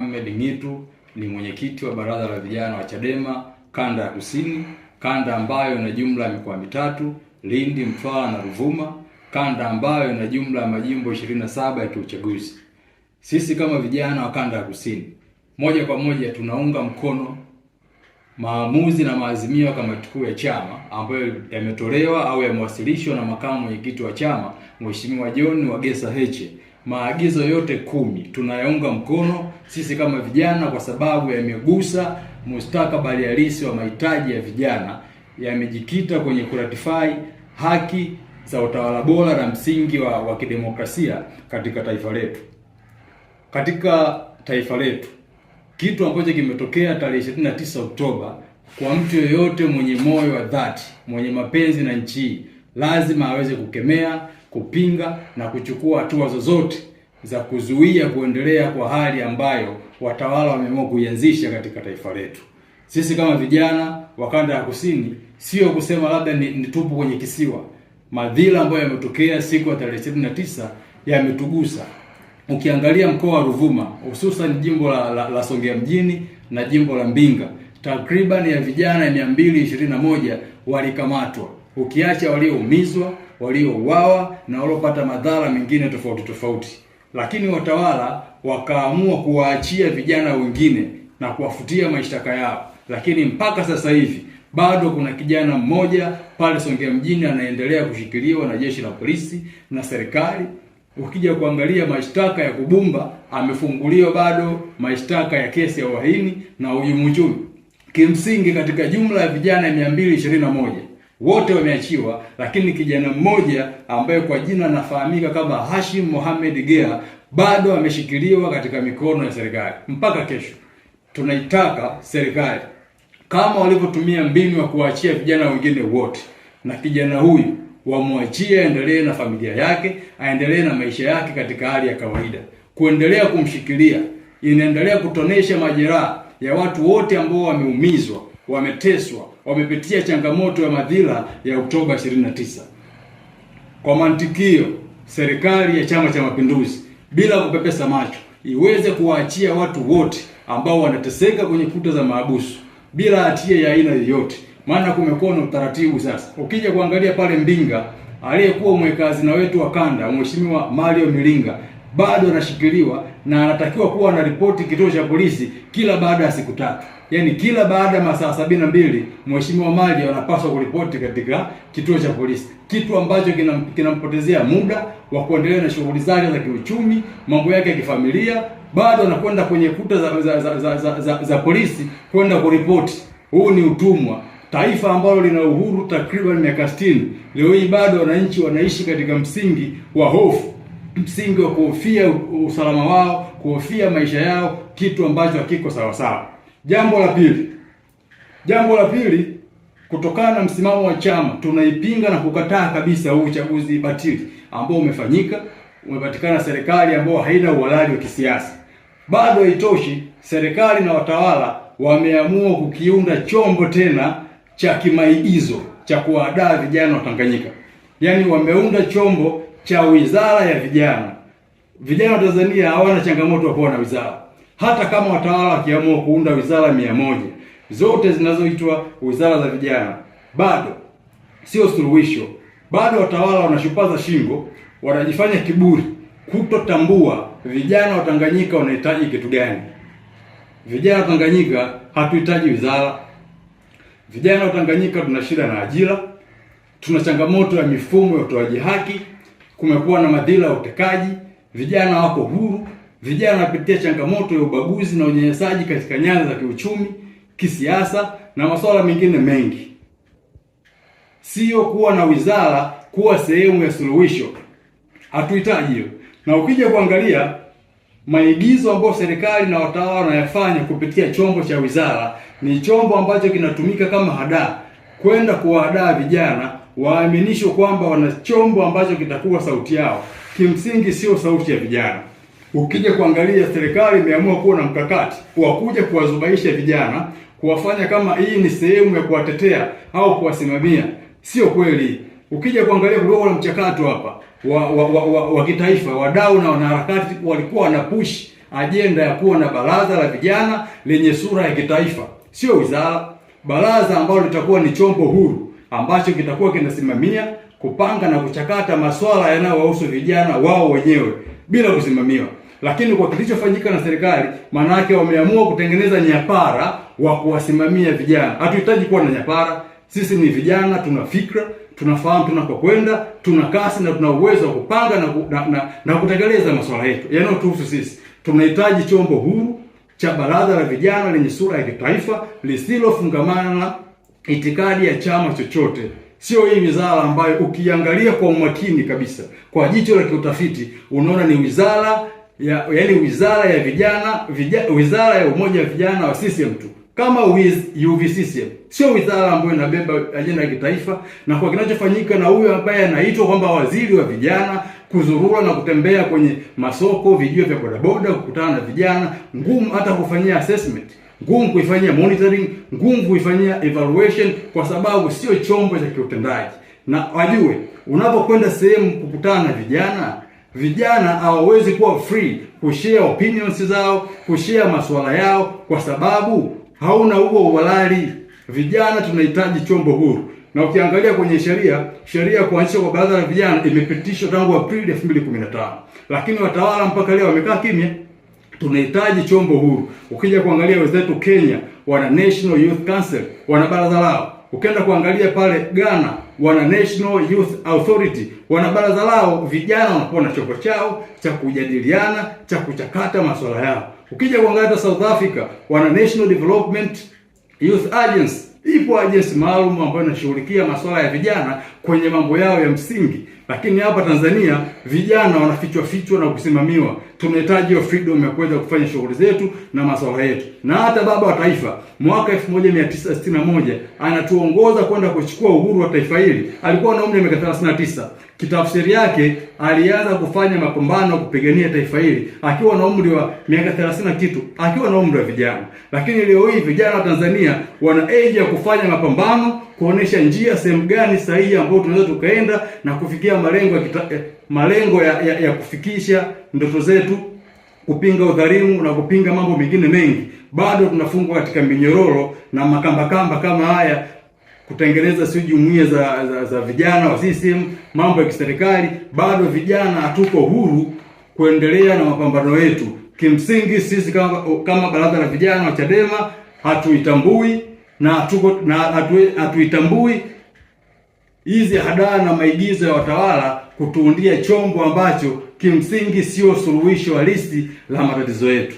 Ahmed Ngitu ni mwenyekiti wa baraza la vijana wa Chadema kanda ya Kusini, kanda ambayo ina jumla ya mikoa mitatu: Lindi, Mtwara na Ruvuma, kanda ambayo ina jumla ya majimbo 27 ya kiuchaguzi. Sisi kama vijana wa kanda ya Kusini, moja kwa moja tunaunga mkono maamuzi na maazimio ya kamati kuu ya chama ambayo yametolewa au yamewasilishwa na makamu mwenyekiti wa chama Mheshimiwa John Wagesa Heche. Maagizo yote 10 tunayaunga mkono sisi kama vijana, kwa sababu yamegusa mustakabali halisi wa mahitaji ya vijana, yamejikita kwenye kuratify haki za utawala bora na msingi wa kidemokrasia katika taifa letu. Katika taifa letu, kitu ambacho kimetokea tarehe 29 Oktoba, kwa mtu yoyote mwenye moyo wa dhati, mwenye mapenzi na nchi hii, lazima aweze kukemea, kupinga na kuchukua hatua zozote za kuzuia kuendelea kwa hali ambayo watawala wameamua kuianzisha katika taifa letu. Sisi kama vijana wa kanda ya Kusini, sio kusema labda ni tupo kwenye kisiwa. Madhila ambayo yametokea siku ya tarehe 29 yametugusa. Ukiangalia mkoa wa Ruvuma, hususan jimbo la Songea mjini na jimbo la Mbinga, takriban ya vijana 221 walikamatwa, ukiacha walioumizwa, waliouawa na waliopata madhara mengine tofauti. Lakini watawala wakaamua kuwaachia vijana wengine na kuwafutia mashtaka yao. Lakini mpaka sasa hivi bado kuna kijana mmoja pale Songea mjini anaendelea kushikiliwa na jeshi la polisi na serikali. Ukija kuangalia mashtaka ya kubumba, amefunguliwa bado mashtaka ya kesi ya uhaini na uhujumu uchumi. Kimsingi katika jumla ya vijana 221 wote wameachiwa, lakini kijana mmoja ambaye kwa jina anafahamika kama Hashim Mohamed Gea bado ameshikiliwa katika mikono ya serikali mpaka kesho. Tunaitaka serikali, kama walivyotumia mbinu ya kuachia vijana wengine wote, na kijana huyu wamwachie aendelee na familia yake, aendelee na maisha yake katika hali ya kawaida. Kuendelea kumshikilia inaendelea kutonesha majeraha ya watu wote ambao wameumizwa, wameteswa, wamepitia changamoto ya madhila ya Oktoba 29. Kwa mantikio, serikali ya Chama cha Mapinduzi bila kupepesa macho iweze kuwaachia watu wote ambao wanateseka kwenye kuta za mahabusu bila hatia ya aina yoyote. Maana kumekuwa na utaratibu sasa. Ukija kuangalia pale Mbinga, aliyekuwa mweka hazina wetu wa kanda Mheshimiwa Mario Milinga bado anashikiliwa na anatakiwa kuwa na ripoti kituo cha polisi kila baada ya siku 3. Yaani kila baada ya masaa 72 Mheshimiwa Mario anapaswa kuripoti katika kituo cha polisi, kitu ambacho kinampotezea muda wa kuendelea na shughuli zake za kiuchumi, mambo yake ya kifamilia. Bado anakwenda kwenye kuta za polisi kwenda kuripoti. Huu ni utumwa. Taifa ambalo lina uhuru takriban miaka 60, leo hii bado wananchi wanaishi katika msingi wa hofu, msingi wa kuhofia usalama wao, kuhofia maisha yao, kitu ambacho hakiko sawa sawa. Jambo la pili, kutokana na msimamo wa chama, tunaipinga na kukataa kabisa huu uchaguzi batili ambao umefanyika, umepatikana serikali ambayo haina uhalali wa kisiasa. Bado haitoshi, serikali na watawala wameamua kukiunda chombo tena cha kimaigizo cha kuwadaa vijana wa Tanganyika. Yaani wameunda chombo cha wizara ya vijana. Vijana wa Tanzania hawana changamoto ya kuwa na wizara. Hata kama watawala wakiamua kuunda wizara 100, zote zinazoitwa wizara za vijana, bado sio suluhisho. Bado watawala wanashupaza shingo, wanajifanya kiburi, kutotambua vijana wa Tanganyika wanahitaji kitu gani. Vijana wa Tanganyika hatuhitaji wizara. Vijana wa Tanganyika tuna shida na ajira, tuna changamoto ya mifumo ya utoaji haki, kumekuwa na madhila ya utekaji, vijana wako huru, vijana wanapitia changamoto ya ubaguzi na unyanyasaji katika nyanja za kiuchumi, kisiasa na masuala mengine mengi. Sio kuwa na wizara kuwa sehemu ya suluhisho. Hatuhitaji hiyo. Na ukija kuangalia maigizo ambayo serikali na watawala wanayafanya kupitia chombo cha wizara, ni chombo ambacho kinatumika kama hadaa kwenda kuwahadaa vijana waaminishwe kwamba wana chombo ambacho kitakuwa sauti yao. Kimsingi sio sauti ya vijana. Ukija kuangalia serikali imeamua kuwa na mkakati wa kuja kuwazubaisha vijana, kuwafanya kama hii ni sehemu ya kuwatetea au kuwasimamia. Sio kweli. Ukija kuangalia kulikuwa na mchakato hapa wa kitaifa, wadau na wanaharakati walikuwa wanapush ajenda ya kuwa na baraza la vijana lenye sura ya kitaifa, sio wizara. Baraza ambalo litakuwa ni chombo huru ambacho kitakuwa kinasimamia, kupanga na kuchakata masuala yanayowahusu vijana wao wenyewe bila kusimamiwa. Lakini kwa kilichofanyika na serikali, maana yake wameamua kutengeneza nyapara wa kuwasimamia vijana. Hatuhitaji kuwa na nyapara. Sisi ni vijana, tuna fikra, tunafahamu tunakokwenda, tuna kasi na tuna uwezo wa kupanga na kutekeleza masuala yetu yanayotuhusu sisi. Tunahitaji chombo huru cha baraza la vijana lenye sura ya kitaifa lisilofungamana na itikadi ya chama chochote. Sio hii wizara ambayo ukiangalia kwa umakini kabisa, kwa jicho la kiutafiti, unaona ni wizara ya vijana, wizara ya umoja wa vijana wa CCM tu, kama UVCCM. Sio wizara ambayo inabeba ajenda ya kitaifa. Na kwa kinachofanyika na huyo ambaye anaitwa kwamba waziri wa vijana, kuzurura na kutembea kwenye masoko, vijio vya bodaboda, kukutana na vijana, ngumu hata kufanyia assessment, ngumu kuifanyia monitoring, ngumu kuifanyia evaluation, kwa sababu sio chombo cha kiutendaji. Na wajue, unapokwenda sehemu kukutana na vijana hawawezi kuwa free kushare opinions zao, kushare masuala yao, kwa sababu hauna huo uhalali. Vijana tunahitaji chombo huru. Na ukiangalia kwenye sheria kuanzishwa kwa baraza la vijana imepitishwa tangu Aprili 2015. Lakini watawala mpaka leo wamekaa kimya. Tunahitaji chombo huru. Ukija kuangalia wenzetu Kenya, wana National Youth Council, wana baraza lao. Ukienda kuangalia pale Ghana, wana National Youth Authority, wana baraza lao. Vijana wanakuwa na chombo chao cha kujadiliana, cha kuchakata masuala yao. Ukija kuangalia South Africa, wana National Development Youth Agency. Ipo agency maalum ambayo inashughulikia masuala ya vijana kwenye mambo yao ya msingi. Lakini hapa Tanzania vijana wanafichwa na kusimamiwa. Tunahitaji hiyo freedom ya kuweza kufanya shughuli zetu na masuala yetu. Na hata baba wa taifa mwaka 1961 anatuongoza kwenda kuchukua uhuru wa taifa hili, alikuwa na umri wa miaka 39. Kitafsiri yake alianza kufanya mapambano kupigania taifa hili akiwa na umri wa miaka 30 kitu, akiwa na umri wa vijana. Lakini leo hii vijana wa Tanzania wana age ya kufanya mapambano, kuonesha njia sehemu gani sahihi ambayo tunaweza tukaenda na kufikia malengo ya kufikisha ndoto zetu, kupinga udhalimu na kupinga mambo mengine mengi. Bado tunafungwa katika minyororo na makamba kama haya, kutengeneza sio jumuiya za vijana wa CCM, mambo ya kiserikali. Bado vijana hatuko huru kuendelea na mapambano yetu. Kimsingi sisi kama baraza la vijana wa Chadema hatuitambui hatuitambui hizi hadaa na maigizo ya watawala kutuundia chombo ambacho kimsingi sio suluhisho halisi la matatizo yetu.